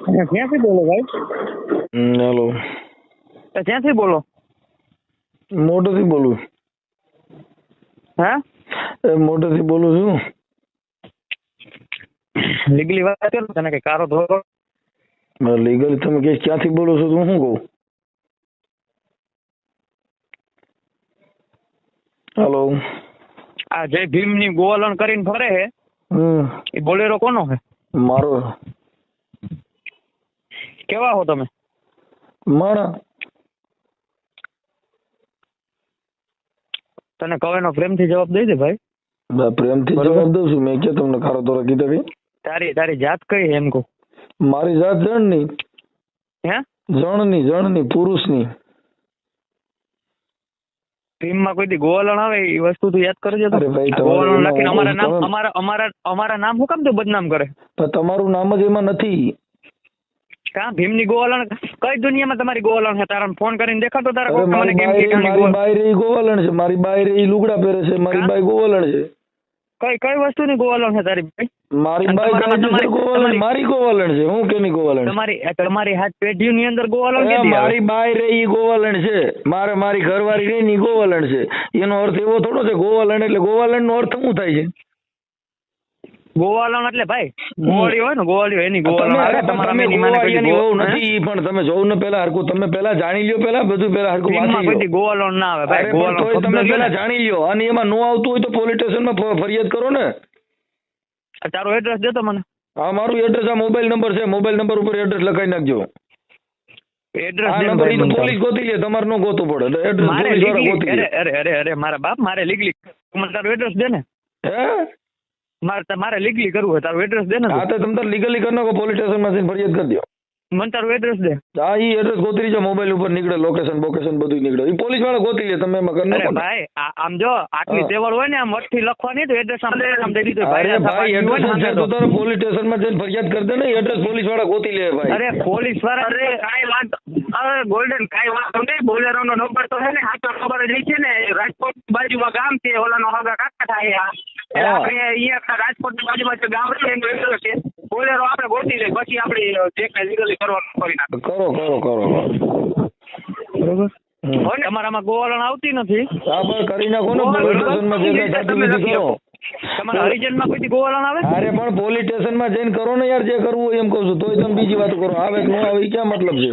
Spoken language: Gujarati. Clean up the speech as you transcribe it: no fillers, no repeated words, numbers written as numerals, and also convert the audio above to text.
ક્યાંથી બોલો ભાઈ? હેલો, ક્યાંથી બોલો? મોઢેથી બોલું. હા, મોઢેથી બોલું છું. લીગલી વાત કરો તને કઈ કારો ધોરો. લીગલ તમે કે ક્યાંથી બોલો છો? તો હું શું કહું? હેલો, આ જય ભીમ ની ગોવાલણ કરીને ફરે હે એ બોલેરો કોનો હે? મારો. કેવા હો તમે? માણા. તને કવેનો પ્રેમથી જવાબ દઈ દે ભાઈ. પ્રેમથી જવાબ દઉં છું. મેં કે તમને ખારો તોરા કીધા કઈ? તારી જાત કઈ એમ કહું? મારી જાત જણની. હે? જણની પુરુષની. ભીમમાં કોઈ દી ગોવાલણ આવે એ વસ્તુ તું યાદ કરજે તો. અરે ભાઈ, ગોવાલણ લખીને અમારા નામ હું કામ તો બદનામ કરે? પણ તમારું નામ જ એમાં નથી. કા ભીમની ગોવાલણ કઈ દુનિયામાં તમારી ગોવાલણ છે? તારા ફોન કરીને દેખાડતો તારા અરે કોક મને કેમ કે મારી બાયરે ઈ ગોવાલણ છે. મારી બાયરે ઈ લુગડા પહેરે છે. મારી બાઈ ગોવાલણ છે. કઈ વસ્તુની ગોવાલણ છે તારી ભાઈ? મારી બાઈ ગોવાલણ, મારી ગોવાલણ છે. હું કેની ગોવાલણ? તમારી હાથ પેઢીની અંદર ગોવાલણ કેદી આવે? મારી બાઈ રે ઈ ગોવાલણ છે. મારી ઘરવાળી રે ની ગોવાલણ છે. એનો અર્થ એવો થોડો છે. ગોવાલણ એટલે ગોવાલણ નો અર્થ શું થાય છે? ગોવાલણ એટલે ભાઈ ગોવાળી હોય ને, ગોવાળી એની ગોવાલણ આવે. તમે ગોવાળિયાની વહુ નથી પણ તમે જોઉં ને પેલા હરકું તમે પેલા જાણી લ્યો. પેલા બધું પેલા હરકું વાંચી લ્યો. ગોવાલણ ના આવે ભાઈ. ગોવાલણ તમે પેલા જાણી લ્યો. અને એમાં નો આવતું હોય તો પોલીસ સ્ટેશનમાં ફરિયાદ કરો ને. તારું એડ્રેસ દેતો મને. હા, મારું એડ્રેસ આ મોબાઈલ નંબર છે. મોબાઈલ નંબર ઉપર એડ્રેસ લખાઈ નાખજો. એડ્રેસ આ નંબર ઈ તો પોલીસ ગોતી લે. તમારે નો ગોતવું પડે. એડ્રેસ પોલીસ વાળા ગોતી લે. અરે મારા બાપ, મારે લીગલી મને તારું એડ્રેસ દે ને. હે? મારે લીગલી કરવું હોય તારું એડ્રેસ દે ને. હા, તો તમે તાર લીગલી કરી નાખો. પોલીસ સ્ટેશનમાં જઈને ફરિયાદ કરી દો. મને તારું એડ્રેસ દે. હા, ઈ એડ્રેસ ગોતી લેજો. મોબાઈલ ઉપર નીકળે લોકેશન બધું નીકળે. ઈ પોલીસ વાળા ગોતી લે. તમે એમાં કરી નાખો. ભાઈ આમ જો આટલી તેવડ હોય ને આમ વટથી લખવાની તો એડ્રેસ આમ દઈ દીધું. ભાઈ એડ્રેસ છે તો તારે પોલીસ સ્ટેશનમાં જઈને ફરિયાદ કરી દે ને. એડ્રેસ પોલીસ વાળા ગોતી લે ભાઈ. અરે પોલીસ વાળા કાઈ વાત અરે ગોલ્ડન કાઈ વાત નહીં. બોલેરો નો નંબર તો છે ને સાચો ખબર જ છે ને. રાજકોટ બાજુમાં ગામ છે. ઓલાનો હગા કાકા થાય. આપણે અહીંયા રાજકોટ બાજુમાં ગામ છે એનો એડ્રેસ છે. બોલેરો આપણે ગોતી લે પછી આપણે જે કઈ લીગલી કરવાનું કરી નાખો. કરો. બરોબર. તમારામાં ગોવાલણ આવતી નથી. હા, બસ કરી નાખો ને. પોલીસ સ્ટેશનમાં જઈને થતી કરો. તમારા હરિજનમાં કોઈ ગોવાલણ આવે? અરે પણ પોલીસ સ્ટેશનમાં જઈને કરો ને યાર જે કરવું હોય એમ કહું છું. તોય તમે બીજી વાત કરો. આવે કે ન આવે એ ક્યાં મતલબ છે?